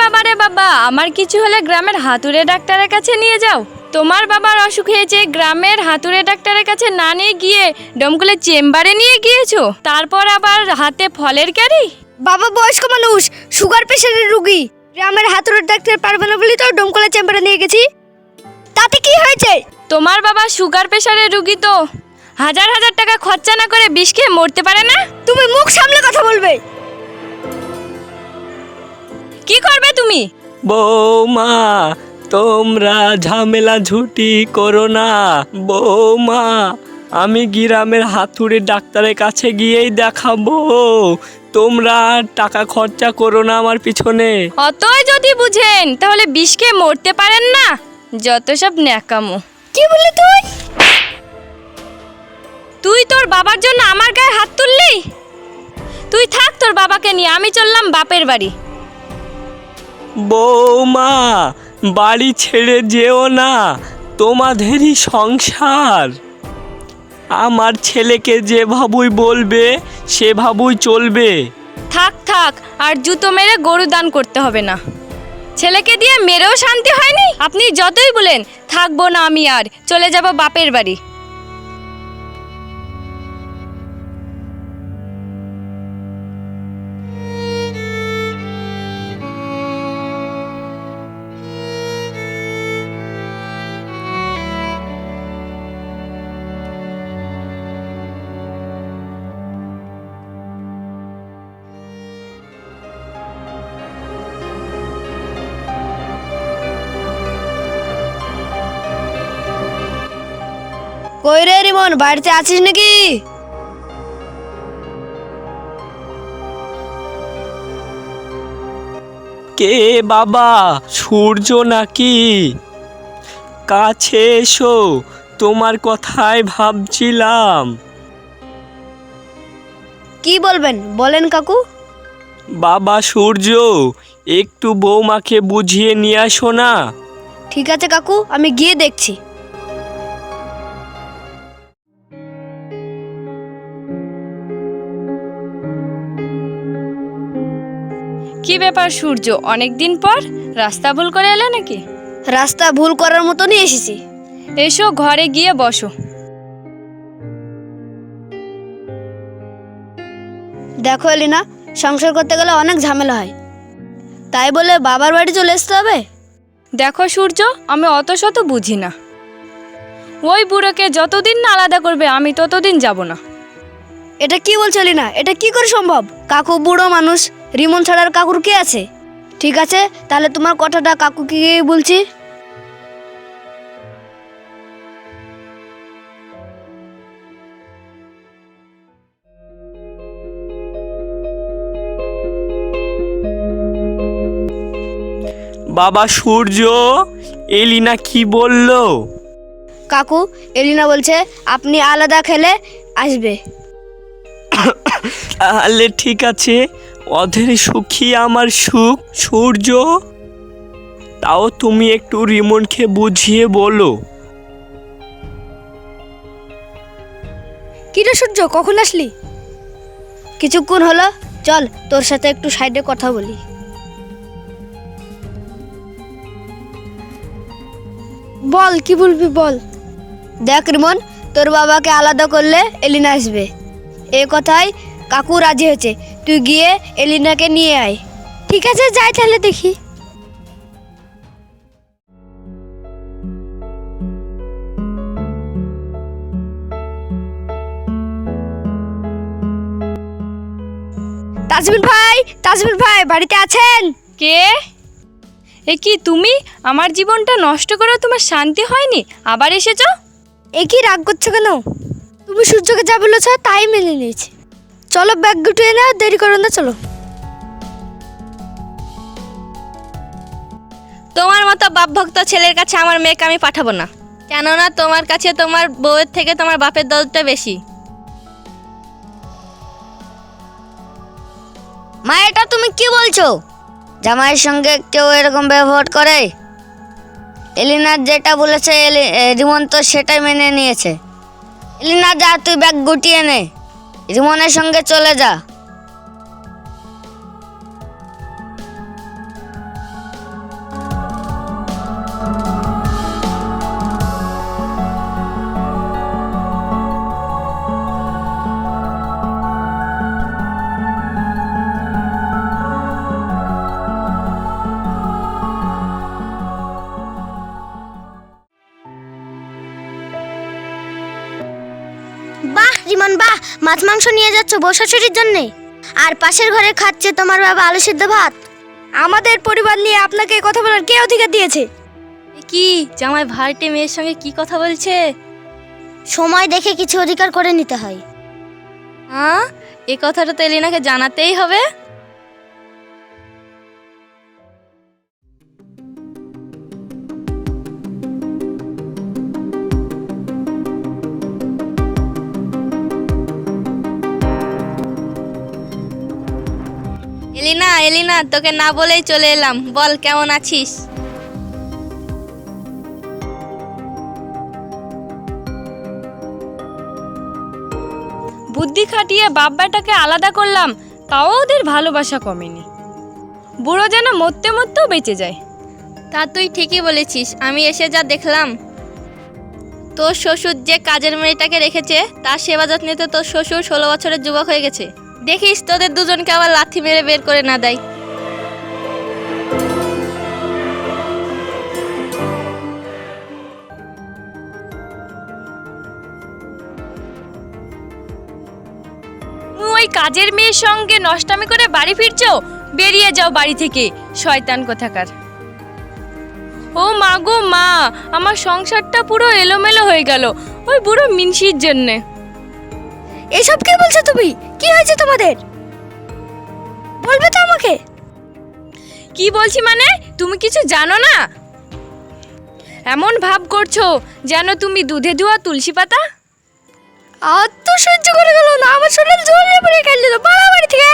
বাবা রে বাবা, আমার কিছু হলে গ্রামের হাতুড়ে ডাক্তারের কাছে নিয়ে যাও। তোমার বাবার অসুখ হয়েছে, গ্রামের হাতুড়ে ডাক্তারের কাছে না নিয়ে গিয়ে ডমকলের চেম্বারে নিয়ে গিয়েছো, তারপর আবার হাতে ফলের ক্যারি। বাবা বয়স্ক মানুষ, সুগার প্রেশারের রোগী, গ্রামের হাতুড়ের ডাক্তার পারবে না বলি তো ডমকলের চেম্বারে নিয়ে গেছি। তাতে কি হয়েছে? তোমার বাবা সুগার প্রেশারের রুগী তো হাজার হাজার টাকা খরচা না করে বিষ খেয়ে মরতে পারে না। তুমি মুখ সামলে কথা বলবে। কি করবে তুমি? বৌমা, তোমরা ঝামেলা ঝুটি করো না। বৌমা, আমি গ্রামের হাতুড়ে ডাক্তারের কাছে গিয়েই দেখাবো। তোমরা টাকা খরচা করো না আমার পিছনে। অতই যদি বুঝেন তাহলে বিষ খেয়ে মরতে পারেন না, যত সব ন্যাকামো। কি বললি তুই? তুই তোর বাবার জন্য আমার গায়ে হাত তুললি? তুই থাক তোর বাবাকে নিয়ে, আমি চললাম বাপের বাড়ি। বৌমা, বাড়ি ছেড়ে যেও না, তোমাদেরই সংসার। আমার ছেলেকে যে ভাবুই বলবে সে ভাবুই চলবে। থাক থাক, আর জুতো মেরে গরু দান করতে হবে না। ছেলেকে দিয়ে মেরেও শান্তি হয়নি, আপনি যতই বলেন থাকবো না আমি, আর চলে যাব বাপের বাড়ি। কই রে রিমন, বাড়িতে আছিস নাকি? কে বাবা, সূর্য নাকি? কাছে এসো, তোমার কথাই ভাবছিলাম। কি বলবেন বলেন কাকু। বাবা সূর্য, একটু বৌমাকে বুঝিয়ে নিয়ে আসো না। ঠিক আছে কাকু, আমি গিয়ে দেখছি। কি ব্যাপার সূর্য, অনেকদিন পর রাস্তা ভুল করে এলে নাকি? রাস্তা ভুল করার মতনই এসেছি। এসো ঘরে গিয়ে বসো। দেখো এলিনা, সংসার করতে গেলে অনেক ঝামেলা হয়, তাই বলে বাবার বাড়ি চলে আসতে হবে? দেখো সূর্য, আমি অত শত বুঝি না। ওই বুড়োকে যতদিন না আলাদা করবে আমি ততদিন যাব না। এটা কি বলছো এলিনা? এটা কি করে সম্ভব? কাকু বুড়ো মানুষ, রিমন ছাড়ার কাকুর কে আছে? ঠিক আছে, তাহলে তোমার কথাটা কাকুকে গিয়ে বলছি। বাবা সূর্য, এলিনা কি বললো? কাকু, এলিনা বলছে আপনি আলাদা খেলে আসবে। তাহলে ঠিক আছে, অধের সুখী আমার সুখ। সূর্য, তাও তুমি একটু রিমনকে বুঝিয়ে বলো। কি রে সূর্য, কখন আসলি? কিছুক্ষণ হলো, চল তোর সাথে একটু সাইডে কথা বলি। বল, কি বলবি বল। দেখ রিমন, তোর বাবাকে আলাদা করলে এলিনা আসবে, এ কথায় কাকু রাজি হয়েছে। তুই গিয়ে এলিনাকে নিয়ে আয়। ঠিক আছে, যাই তাহলে দেখি। তাজমির ভাই, তাজমির ভাই বাড়িতে আছেন? কে? এ কি তুমি? আমার জীবনটা নষ্ট করে তোমার শান্তি হয়নি, আবার এসেছো? এ কি রাগ করছো কেন? তুমি সূর্যকে যা বলেছ তাই মেনে নিয়েছি। চলো ব্যাগ গুটিয়ে নাও, দেরি করো না, চলো। তোমার মতো বাপভক্ত ছেলের কাছে আমার মেয়েকে আমি পাঠাবো না, কেননা তোমার কাছে তোমার বউয়ের থেকে তোমার বাপের দৌলতটা বেশি। মা, এটা তুমি কি বলছো? জামাইয়ের সঙ্গে কেউ এরকম ব্যবহার করে? এলিনা যেটা বলেছে রিমন তো সেটাই মেনে নিয়েছে। এলিনা যা, তুই ব্যাগ গুটিয়ে নে, রিমনের সঙ্গে চলে যা। রিমন বাহ, মাছ মাংস নিয়ে যাচ্ছ বউ শাশুড়ির জন্যে, আর পাশের ঘরে খাচ্ছে তোমার বাবা আলু সিদ্ধ ভাত। আমাদের পরিবার নিয়ে আপনাকে কথা বলার কে অধিকার দিয়েছে? এ কি জামাই ভাইটে মেয়ের সঙ্গে কি কথা বলছে? সময় দেখে কিছু অধিকার করে নিতে হয়। হ্যাঁ, এই কথাটা তো এলিনাকে জানাতেই হবে। এলিনা, এলিনা, তোকে না বলেই চলে এলাম। বল, কেমন আছিস? বুদ্ধি খাটিয়ে বাপ বেটাকে আলাদা করলাম, তাও ওদের ভালোবাসা কমেনি। বুড়ো যেন মরতে মরতেও বেঁচে যায়। তা তুই ঠিকই বলেছিস। আমি এসে যা দেখলাম, তোর শ্বশুর যে কাজের মেয়েটাকে রেখেছে তার সেবা যত্নে তো তোর শ্বশুর 16 বছরের যুবক হয়ে গেছে। দেখিস তোদের দুজনকে আবার লাথি মেরে বের করে না দেয়। তুমি ওই কাজের মেয়ের সঙ্গে নষ্টামি করে বাড়ি ফিরছো? বেরিয়ে যাও বাড়ি থেকে, শয়তান কোথাকার। ও মা গো মা, আমার সংসারটা পুরো এলোমেলো হয়ে গেল ওই বুড়ো মিনসির জন্যে। এসব কি বলছো তুমি? কি হয়েছে তোমাদের? বলবে তো আমাকে। কি বলছি মানে? তুমি কিছু জানো না? এমন ভাব করছো যেন তুমি দুধে ধোয়া তুলসী পাতা। আর তো সহ্য করে গেল না, আমার শরীর জ্বলে পড়ে গেল। বাড়া বাড়ি থেকে